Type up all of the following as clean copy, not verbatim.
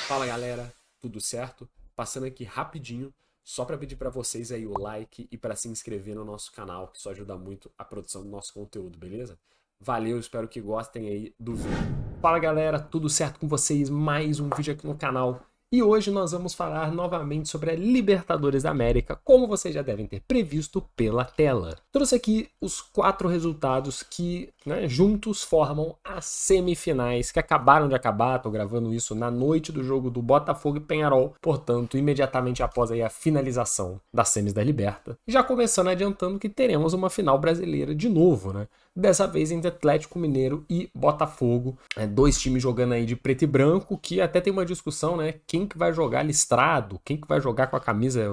Fala galera, tudo certo? Passando aqui rapidinho, só para pedir para vocês aí o like e para se inscrever no nosso canal, que isso ajuda muito a produção do nosso conteúdo, beleza? Valeu, espero que gostem aí do vídeo. Fala galera, tudo certo com vocês? Mais um vídeo aqui no canal. E hoje nós vamos falar novamente sobre a Libertadores da América, como vocês já devem ter previsto pela tela. Trouxe aqui os 4 resultados que, juntos formam as semifinais que acabaram de acabar. Estou gravando isso na noite do jogo do Botafogo e Penharol, portanto, imediatamente após aí a finalização das semis da Liberta. Já começando adiantando que teremos uma final brasileira de novo, né? Dessa vez entre Atlético Mineiro e Botafogo. Dois times jogando aí de preto e branco, que até tem uma discussão, né? Quem que vai jogar listrado, quem que vai jogar com a camisa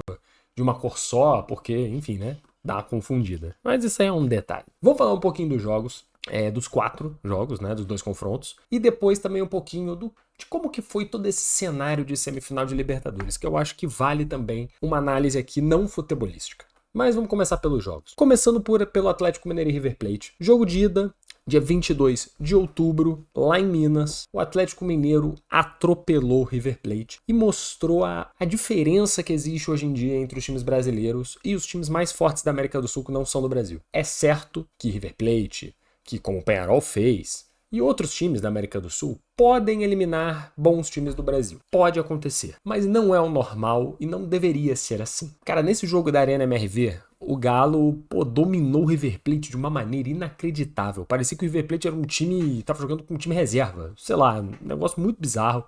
de uma cor só, porque, enfim, né? Dá uma confundida. Mas isso aí é um detalhe. Vou falar um pouquinho dos jogos, dos 4 jogos, né? Dos 2 confrontos. E depois também um pouquinho de como que foi todo esse cenário de semifinal de Libertadores, que eu acho que vale também uma análise aqui não futebolística. Mas vamos começar pelos jogos. Começando pelo Atlético Mineiro e River Plate. Jogo de ida, dia 22 de outubro, lá em Minas. O Atlético Mineiro atropelou o River Plate e mostrou a diferença que existe hoje em dia entre os times brasileiros e os times mais fortes da América do Sul que não são do Brasil. É certo que River Plate, que como o Penharol fez, e outros times da América do Sul podem eliminar bons times do Brasil. Pode acontecer, mas não é o normal e não deveria ser assim. Cara, nesse jogo da Arena MRV, o Galo dominou o River Plate de uma maneira inacreditável. Parecia que o River Plate era um time, tava jogando com um time reserva. Sei lá, um negócio muito bizarro.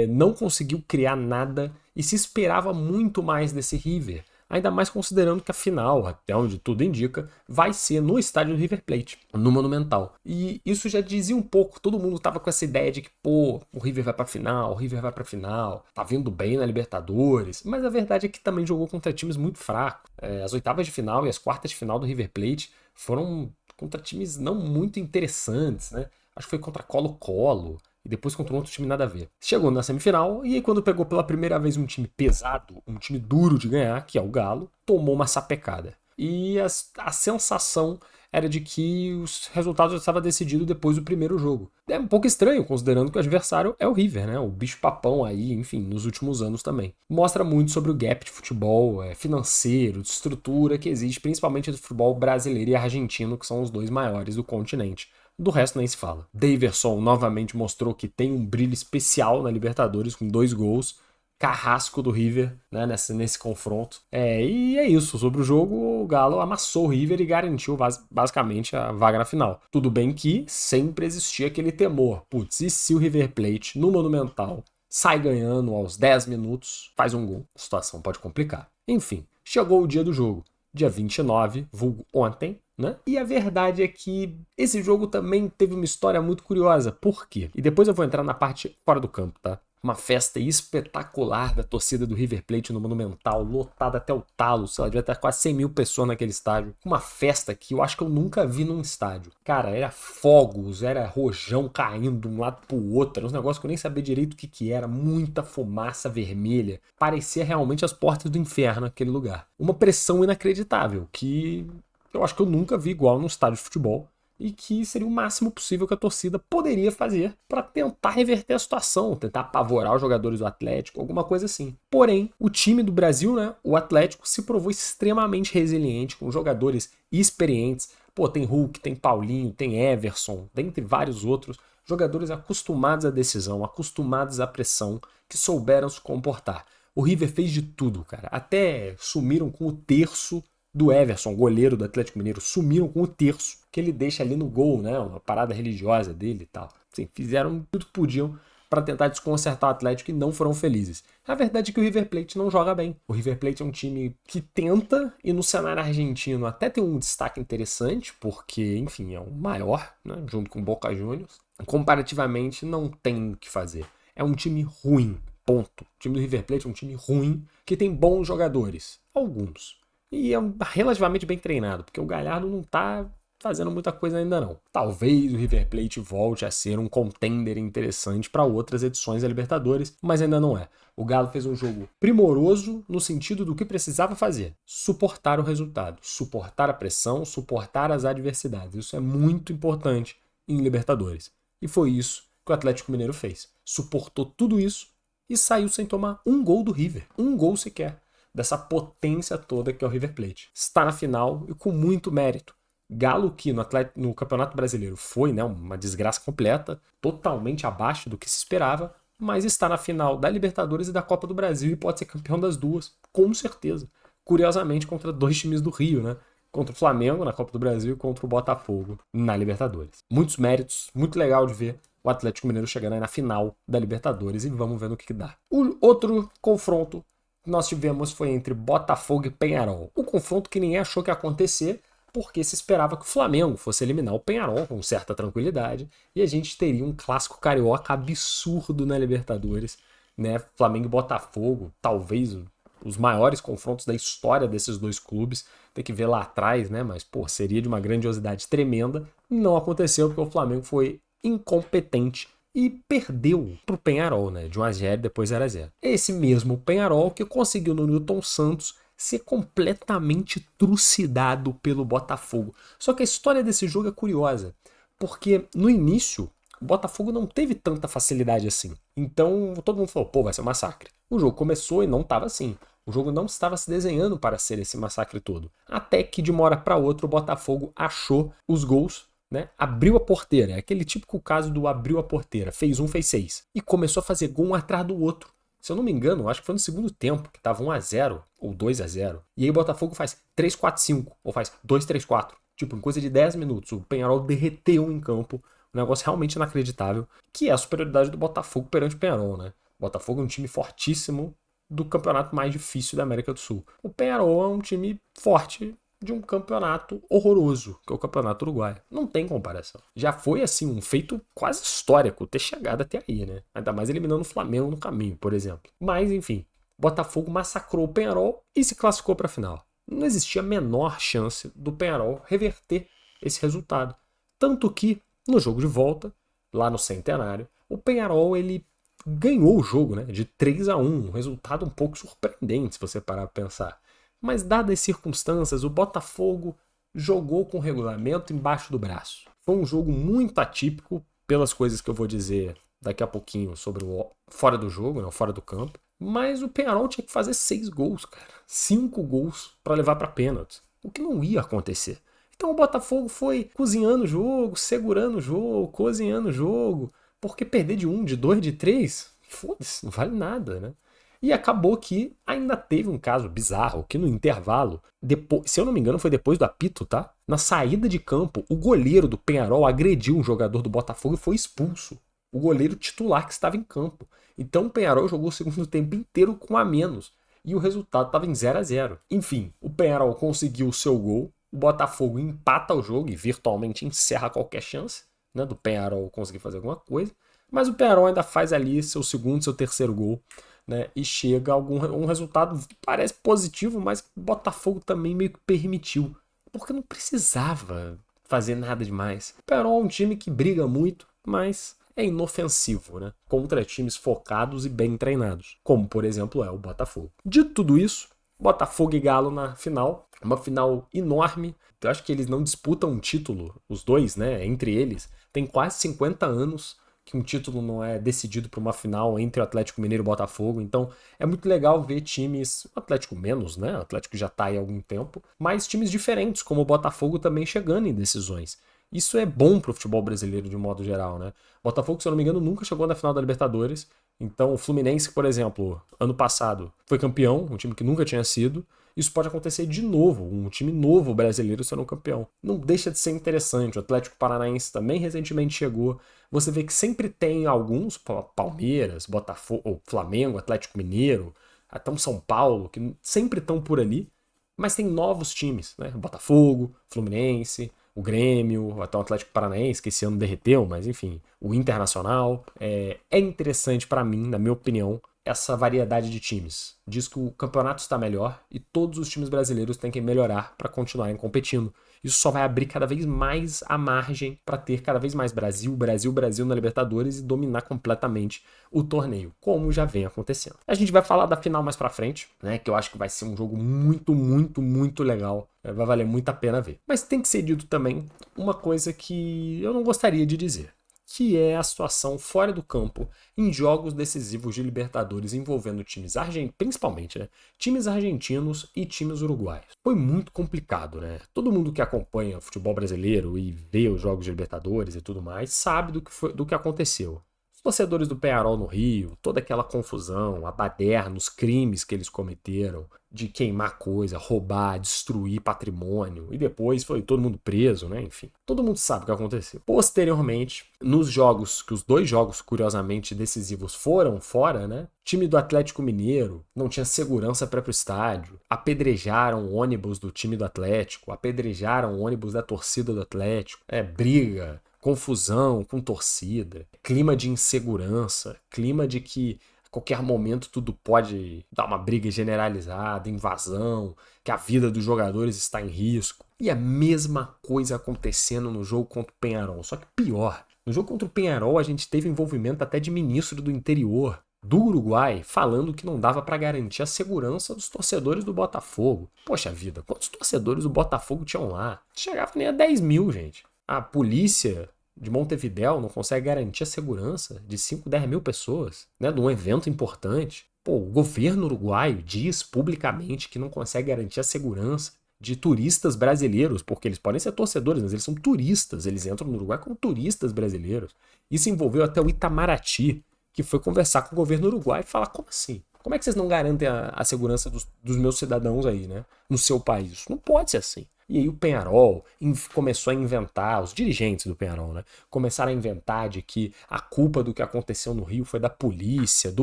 Não conseguiu criar nada e se esperava muito mais desse River. Ainda mais considerando que a final, até onde tudo indica, vai ser no estádio do River Plate, no Monumental. E isso já dizia um pouco, todo mundo tava com essa ideia de que, o River vai pra final, o River vai pra final, tá vindo bem na Libertadores, mas a verdade é que também jogou contra times muito fracos. As oitavas de final e as quartas de final do River Plate foram contra times não muito interessantes, né? Acho que foi contra Colo-Colo, e depois contra um outro time nada a ver. Chegou na semifinal e aí quando pegou pela primeira vez um time pesado, um time duro de ganhar, que é o Galo, tomou uma sapecada. E a sensação era de que os resultados já estavam decididos depois do primeiro jogo. É um pouco estranho, considerando que o adversário é o River, né? O bicho-papão aí, enfim, nos últimos anos também. Mostra muito sobre o gap de futebol financeiro, de estrutura que existe, principalmente do futebol brasileiro e argentino, que são os dois maiores do continente. Do resto nem se fala. Daverson novamente mostrou que tem um brilho especial na Libertadores com 2 gols. Carrasco do River, né, nesse confronto. E é isso. Sobre o jogo, o Galo amassou o River e garantiu basicamente a vaga na final. Tudo bem que sempre existia aquele temor. Putz, e se o River Plate, no Monumental, sai ganhando aos 10 minutos, faz um gol? A situação pode complicar. Enfim, chegou o dia do jogo. Dia 29, vulgo ontem, né? E a verdade é que esse jogo também teve uma história muito curiosa. Por quê? E depois eu vou entrar na parte fora do campo, tá? Uma festa espetacular da torcida do River Plate no Monumental, lotada até o talo, sei lá, devia estar quase 100 mil pessoas naquele estádio. Uma festa que eu acho que eu nunca vi num estádio. Cara, era fogos, era rojão caindo de um lado pro outro, era uns negócios que eu nem sabia direito o que era, muita fumaça vermelha. Parecia realmente as portas do inferno aquele lugar. Uma pressão inacreditável, que eu acho que eu nunca vi igual num estádio de futebol. E que seria o máximo possível que a torcida poderia fazer para tentar reverter a situação, tentar apavorar os jogadores do Atlético, alguma coisa assim. Porém, o time do Brasil, né, o Atlético, se provou extremamente resiliente, com jogadores experientes. Tem Hulk, tem Paulinho, tem Everson, dentre vários outros, jogadores acostumados à decisão, acostumados à pressão, que souberam se comportar. O River fez de tudo, cara. Até sumiram com o terço do Everson, goleiro do Atlético Mineiro, sumiram com o terço que ele deixa ali no gol, né? Uma parada religiosa dele e tal. Assim, fizeram tudo que podiam para tentar desconcertar o Atlético e não foram felizes. A verdade é que o River Plate não joga bem. O River Plate é um time que tenta, e no cenário argentino até tem um destaque interessante, porque, enfim, é o maior, né? Junto com o Boca Juniors. Comparativamente, não tem o que fazer. É um time ruim, ponto. O time do River Plate é um time ruim, que tem bons jogadores. Alguns. E é relativamente bem treinado, porque o Galhardo não tá fazendo muita coisa ainda não. Talvez o River Plate volte a ser um contender interessante para outras edições da Libertadores, mas ainda não é. O Galo fez um jogo primoroso no sentido do que precisava fazer: suportar o resultado, suportar a pressão, suportar as adversidades. Isso é muito importante em Libertadores. E foi isso que o Atlético Mineiro fez. Suportou tudo isso e saiu sem tomar um gol do River. Um gol sequer. Dessa potência toda que é o River Plate. Está na final e com muito mérito. Galo que no Campeonato Brasileiro foi, né, uma desgraça completa, totalmente abaixo do que se esperava, mas está na final da Libertadores e da Copa do Brasil e pode ser campeão das duas, com certeza. Curiosamente, contra dois times do Rio, né? Contra o Flamengo na Copa do Brasil e contra o Botafogo na Libertadores. Muitos méritos, muito legal de ver o Atlético Mineiro chegando aí na final da Libertadores e vamos ver no que dá. O outro confronto que nós tivemos foi entre Botafogo e Peñarol. Um confronto que ninguém achou que ia acontecer, porque se esperava que o Flamengo fosse eliminar o Peñarol com certa tranquilidade e a gente teria um clássico carioca absurdo na Libertadores, né? Flamengo e Botafogo, talvez os maiores confrontos da história desses dois clubes. Tem que ver lá atrás, né? Mas, pô, seria de uma grandiosidade tremenda. Não aconteceu porque o Flamengo foi incompetente e perdeu pro Peñarol, né? De 1-0 depois 0-0. Esse mesmo Peñarol que conseguiu no Newton Santos ser completamente trucidado pelo Botafogo. Só que a história desse jogo é curiosa, porque no início o Botafogo não teve tanta facilidade assim. Então todo mundo falou, pô, vai ser um massacre. O jogo começou e não estava assim. O jogo não estava se desenhando para ser esse massacre todo. Até que de uma hora para outra o Botafogo achou os gols, né? Abriu a porteira. É aquele típico caso do abriu a porteira. Fez um, fez 6. E começou a fazer gol um atrás do outro. Se eu não me engano, acho que foi no segundo tempo, que tava 1-0 ou 2-0. E aí o Botafogo faz 3-4-5 ou faz 2-3-4. Tipo, em coisa de 10 minutos, o Peñarol derreteu em campo. Um negócio realmente inacreditável, que é a superioridade do Botafogo perante o Peñarol, né? O Botafogo é um time fortíssimo do campeonato mais difícil da América do Sul. O Peñarol é um time forte de um campeonato horroroso, que é o Campeonato Uruguaio. Não tem comparação. Já foi, assim, um feito quase histórico ter chegado até aí, né? Ainda mais eliminando o Flamengo no caminho, por exemplo. Mas, enfim, Botafogo massacrou o Peñarol e se classificou para a final. Não existia a menor chance do Peñarol reverter esse resultado. Tanto que, no jogo de volta, lá no Centenário, o Peñarol, ele ganhou o jogo, né? De 3-1, um resultado um pouco surpreendente, se você parar para pensar. Mas, dadas as circunstâncias, o Botafogo jogou com o regulamento embaixo do braço. Foi um jogo muito atípico, pelas coisas que eu vou dizer daqui a pouquinho sobre o fora do jogo, né, o fora do campo. Mas o Peñarol tinha que fazer 6 gols, cara. 5 gols para levar para pênaltis. O que não ia acontecer. Então o Botafogo foi cozinhando o jogo, segurando o jogo, cozinhando o jogo. Porque perder de 1, de 2, de 3, foda-se, não vale nada, né? E acabou que ainda teve um caso bizarro, que no intervalo, depois, se eu não me engano foi depois do apito, tá? Na saída de campo, o goleiro do Peñarol agrediu um jogador do Botafogo e foi expulso. O goleiro titular que estava em campo. Então o Peñarol jogou o segundo tempo inteiro com a menos. E o resultado estava em 0-0. Enfim, o Peñarol conseguiu o seu gol, o Botafogo empata o jogo e virtualmente encerra qualquer chance, né, do Peñarol conseguir fazer alguma coisa. Mas o Peñarol ainda faz ali seu segundo, seu terceiro gol. Né, e chega a um resultado parece positivo, mas o Botafogo também meio que permitiu, porque não precisava fazer nada demais. O Peñarol é um time que briga muito, mas é inofensivo, né, contra times focados e bem treinados, como por exemplo é o Botafogo. Dito tudo isso, Botafogo e Galo na final, uma final enorme. Eu acho que eles não disputam um título, os dois, né, entre eles, tem quase 50 anos que um título não é decidido por uma final entre o Atlético Mineiro e o Botafogo. Então é muito legal ver times, o Atlético menos, né? O Atlético já tá aí há algum tempo, mas times diferentes, como o Botafogo também chegando em decisões. Isso é bom pro futebol brasileiro de um modo geral, né? O Botafogo, se eu não me engano, nunca chegou na final da Libertadores. Então o Fluminense, por exemplo, ano passado foi campeão, um time que nunca tinha sido. Isso pode acontecer de novo, um time novo brasileiro sendo campeão. Não deixa de ser interessante. O Atlético Paranaense também recentemente chegou. Você vê que sempre tem alguns, Palmeiras, Botafogo, Flamengo, Atlético Mineiro, até um São Paulo, que sempre estão por ali, mas tem novos times, né? Botafogo, Fluminense, o Grêmio, até o Atlético Paranaense, que esse ano derreteu, mas enfim, o Internacional. É interessante para mim, na minha opinião, essa variedade de times. Diz que o campeonato está melhor e todos os times brasileiros têm que melhorar para continuarem competindo. Isso só vai abrir cada vez mais a margem para ter cada vez mais Brasil, Brasil, Brasil na Libertadores e dominar completamente o torneio, como já vem acontecendo. A gente vai falar da final mais para frente, né, que eu acho que vai ser um jogo muito, muito, muito legal. Vai valer muito a pena ver. Mas tem que ser dito também uma coisa que eu não gostaria de dizer. que é a situação fora do campo em jogos decisivos de Libertadores envolvendo times argentinos, principalmente, né? Times argentinos e times uruguaios. Foi muito complicado, né? Todo mundo que acompanha futebol brasileiro e vê os jogos de Libertadores e tudo mais sabe do que aconteceu. Os torcedores do Peñarol no Rio, toda aquela confusão, a baderna, os crimes que eles cometeram, de queimar coisa, roubar, destruir patrimônio, e depois foi todo mundo preso, né? Enfim, todo mundo sabe o que aconteceu. Posteriormente, nos jogos, que os 2 jogos, curiosamente, decisivos foram fora, né? O time do Atlético Mineiro não tinha segurança para ir pro estádio, apedrejaram o ônibus do time do Atlético, apedrejaram o ônibus da torcida do Atlético, briga, confusão com torcida, clima de insegurança, clima de que a qualquer momento tudo pode dar uma briga generalizada, invasão, que a vida dos jogadores está em risco. E a mesma coisa acontecendo no jogo contra o Peñarol, só que pior. No jogo contra o Peñarol a gente teve envolvimento até de ministro do interior do Uruguai falando que não dava para garantir a segurança dos torcedores do Botafogo. Poxa vida, quantos torcedores do Botafogo tinham lá? Não chegava nem a 10 mil, gente. A polícia de Montevidéu não consegue garantir a segurança de 5, 10 mil pessoas, né, de um evento importante. Pô, o governo uruguaio diz publicamente que não consegue garantir a segurança de turistas brasileiros, porque eles podem ser torcedores, mas eles são turistas, eles entram no Uruguai como turistas brasileiros. Isso envolveu até o Itamaraty, que foi conversar com o governo uruguaio e falar, como assim? Como é que vocês não garantem a segurança dos meus cidadãos aí, né, no seu país? Isso não pode ser assim. E aí o Peñarol começou a inventar, os dirigentes do Peñarol, né? Começaram a inventar de que a culpa do que aconteceu no Rio foi da polícia, do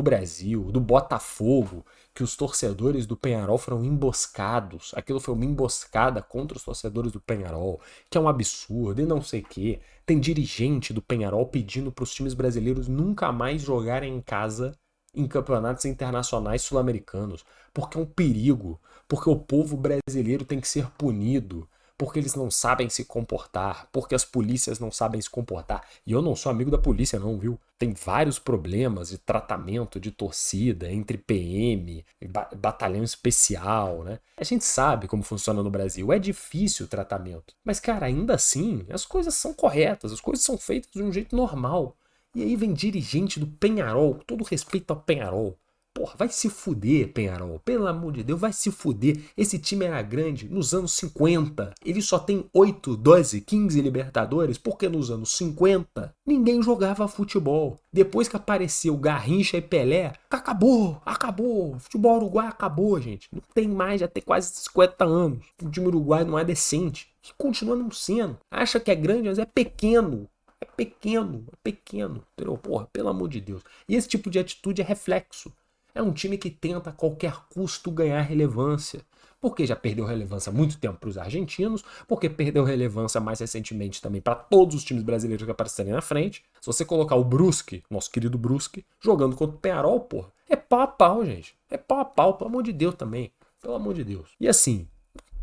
Brasil, do Botafogo, que os torcedores do Peñarol foram emboscados. Aquilo foi uma emboscada contra os torcedores do Peñarol, que é um absurdo e não sei o quê. Tem dirigente do Peñarol pedindo para os times brasileiros nunca mais jogarem em casa em campeonatos internacionais sul-americanos, porque é um perigo, porque o povo brasileiro tem que ser punido, porque eles não sabem se comportar, porque as polícias não sabem se comportar. E eu não sou amigo da polícia não, viu? Tem vários problemas de tratamento de torcida entre PM, batalhão especial, né? A gente sabe como funciona no Brasil, é difícil o tratamento. Mas, cara, ainda assim, as coisas são corretas, as coisas são feitas de um jeito normal. E aí vem dirigente do Peñarol, com todo respeito ao Peñarol. Porra, vai se fuder, Peñarol. Pelo amor de Deus, vai se fuder. Esse time era grande nos anos 50. Ele só tem 8, 12, 15 Libertadores, porque nos anos 50 ninguém jogava futebol. Depois que apareceu Garrincha e Pelé, acabou. O futebol uruguai acabou, gente. Não tem mais, já tem quase 50 anos. O time uruguai não é decente. E continua não sendo. Acha que é grande, mas é pequeno. É pequeno, entendeu? Porra, pelo amor de Deus. E esse tipo de atitude é reflexo. É um time que tenta a qualquer custo ganhar relevância. Porque já perdeu relevância há muito tempo para os argentinos, porque perdeu relevância mais recentemente também para todos os times brasileiros que aparecerem na frente. Se você colocar o Brusque, nosso querido Brusque, jogando contra o Peñarol, porra, é pau a pau, gente. É pau a pau, pelo amor de Deus também. Pelo amor de Deus. E assim,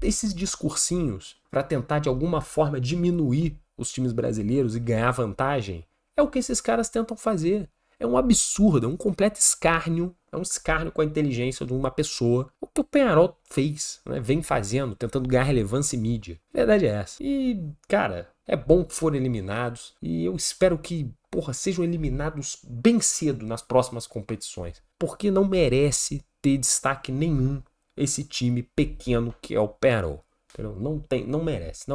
esses discursinhos para tentar de alguma forma diminuir os times brasileiros e ganhar vantagem, é o que esses caras tentam fazer. É um absurdo, é um completo escárnio, é um escárnio com a inteligência de uma pessoa. O que o Peñarol fez, né? Vem fazendo, tentando ganhar relevância e mídia. A verdade é essa. E, cara, é bom que forem eliminados e eu espero que, porra, sejam eliminados bem cedo nas próximas competições, porque não merece ter destaque nenhum esse time pequeno que é o Peñarol. Não merece.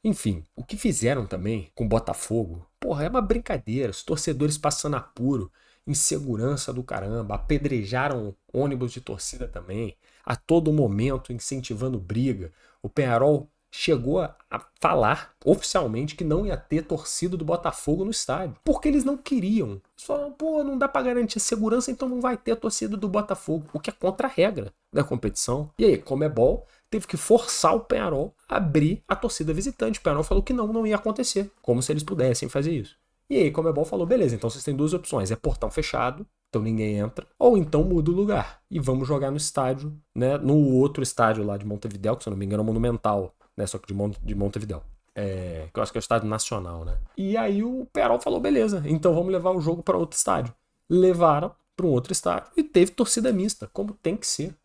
Enfim, o que fizeram também com o Botafogo, porra, é uma brincadeira. Os torcedores passando apuro, insegurança do caramba, apedrejaram ônibus de torcida também, a todo momento incentivando briga. O Peñarol chegou a falar oficialmente que não ia ter torcida do Botafogo no estádio, porque eles não queriam. Eles falaram, pô, não dá pra garantir a segurança, então não vai ter a torcida do Botafogo, o que é contra a regra da competição. E aí, Conmebol teve que forçar o Peñarol a abrir a torcida visitante. O Peñarol falou que não ia acontecer, como se eles pudessem fazer isso. E aí, Conmebol falou, beleza, então vocês têm 2 opções, é portão fechado, então ninguém entra, ou então muda o lugar e vamos jogar no estádio, né, no outro estádio lá de Montevidéu, que se eu não me engano é o Monumental, né, só que de Montevidéu. Que eu acho que é o estádio nacional, né? E aí o Peñarol falou, beleza, então vamos levar o jogo para outro estádio. Levaram para um outro estádio e teve torcida mista, como tem que ser.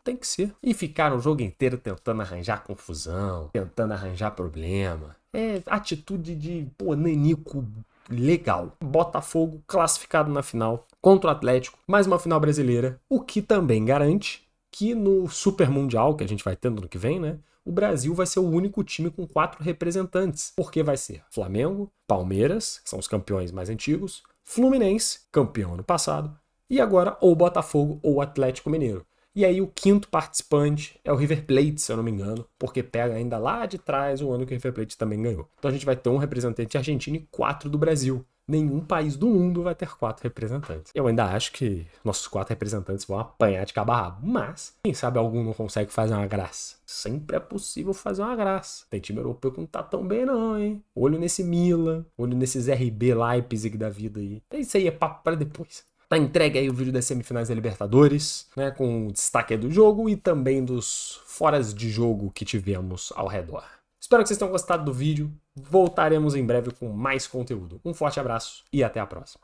E ficaram o jogo inteiro tentando arranjar confusão, tentando arranjar problema. É atitude de, pô, nanico legal. Botafogo classificado na final contra o Atlético, mais uma final brasileira, o que também garante que no Super Mundial, que a gente vai ter no ano que vem, né? O Brasil vai ser o único time com 4 representantes, porque vai ser Flamengo, Palmeiras, que são os campeões mais antigos, Fluminense, campeão ano passado, e agora ou Botafogo ou Atlético Mineiro. E aí o quinto participante é o River Plate, se eu não me engano, porque pega ainda lá de trás o ano que o River Plate também ganhou. Então a gente vai ter um representante argentino e 4 do Brasil. Nenhum país do mundo vai ter 4 representantes. Eu ainda acho que nossos 4 representantes vão apanhar de cabo a rabo, mas quem sabe algum não consegue fazer uma graça. Sempre é possível fazer uma graça. Tem time europeu que não tá tão bem não, hein? Olho nesse Milan, olho nesses RB Leipzig da vida aí. Isso aí é papo para depois. Tá entregue aí o vídeo das semifinais da Libertadores, né, com o destaque do jogo e também dos foras de jogo que tivemos ao redor. Espero que vocês tenham gostado do vídeo. Voltaremos em breve com mais conteúdo. Um forte abraço e até a próxima.